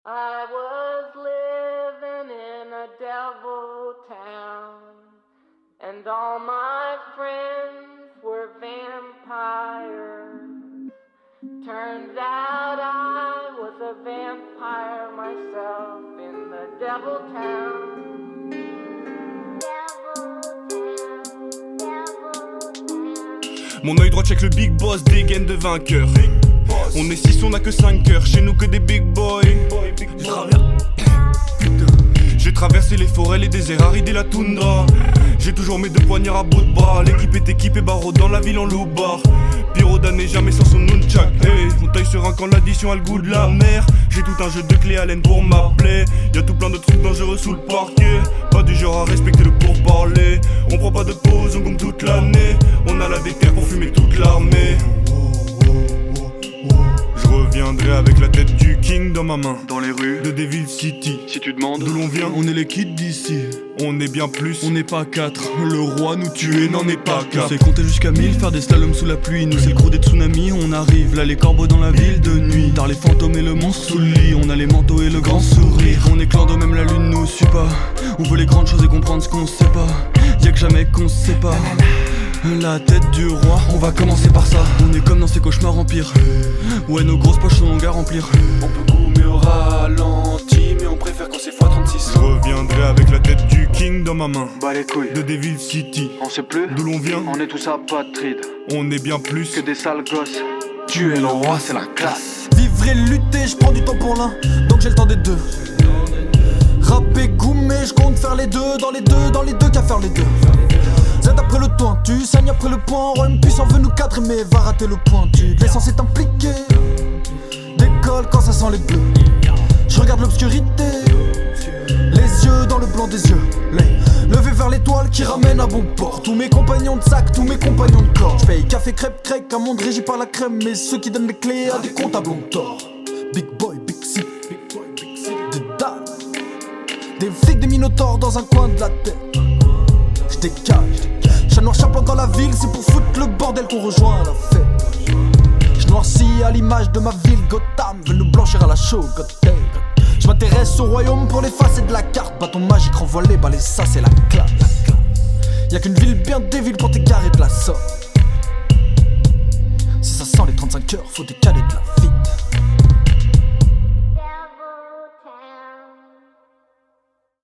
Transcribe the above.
I was living in a devil town, and all my friends were vampires. Turns out I was a vampire myself in the devil town. Mon œil droit check le big boss, dégaine de vainqueur. On est 6, on a que 5 heures, chez nous que des big boys. J'ai traversé les forêts, les déserts arides et la toundra. J'ai toujours mes 2 poignards à bout de bras. L'équipe est équipée, barreau dans la ville en loup-bar. Pyrodan n'est jamais sans son nunchak. Hey, on taille sur un quand l'addition a le goût de la mer. J'ai tout un jeu de clés à laine pour m'appeler. Y'a tout plein de trucs dangereux sous le parquet. Pas du genre à respecter le pourparler. On prend pas de pause, on gomme toute l'année. On a la déterre pour fumer toute l'armée. Je reviendrai avec la tête du king dans ma main. Dans les rues de Devil City. Si tu demandes d'où l'on vient, on est les kids d'ici. On est bien plus, on n'est pas 4. Le roi nous tuer n'en est pas 4. On sait compter jusqu'à 1000, faire des slaloms sous la pluie. Nous c'est le crew des tsunamis, on arrive. Là les corbeaux dans la ville de nuit. Tard les fantômes et le monstre sous le lit. On a les manteaux et le grand sourire. On est clando, même la lune nous suit pas. On veut les grandes choses et comprendre ce qu'on sait pas. Y'a que jamais qu'on se sépare. La tête du roi, on va commencer par ça. On est comme dans ces cauchemars empires. Ouais, nos grosses poches sont longues à remplir. On peut coumer au ralenti, mais on préfère quand c'est x36. Je reviendrai avec la tête du king dans ma main. Bah les couilles de Devil City. On sait plus d'où l'on vient, on est tous apatrides. On est bien plus que des sales gosses. Tuer le roi c'est la classe. Vivre et lutter, je prends du temps pour l'un, donc j'ai le temps des deux. Rapper, goumer, je compte faire les deux. Dans les deux qu'à faire les deux. Z après le toit, tu saignes après le point. Roi puissant veut nous cadrer mais va rater le point. L'essence est impliquée. Décolle quand ça sent les bleus. Je regarde l'obscurité. Les yeux dans le blanc des yeux. Levé vers l'étoile qui ramène à bon port. Tous mes compagnons de sac, tous mes compagnons de corps. J'paye café, crêpe, crêpe, un monde régi par la crème. Mais ceux qui donnent les clés à des comptables ont tort. Big boy, big city. Des dames. Des flics, des minotaures dans un coin de la tête. J'dégage. Chat noir, chat blanc dans la ville, c'est pour foutre le bordel qu'on rejoint la fête. J'noircis à l'image de ma ville, Gotham veut nous blanchir à la show, Gotham. J'm'intéresse au royaume pour l'effacer de la carte. Bâton magique renvoie les balais, ça c'est la classe. Y'a qu'une ville bien des villes pour t'égarer de la sorte. Si ça sent les 35 heures, faut décaler de la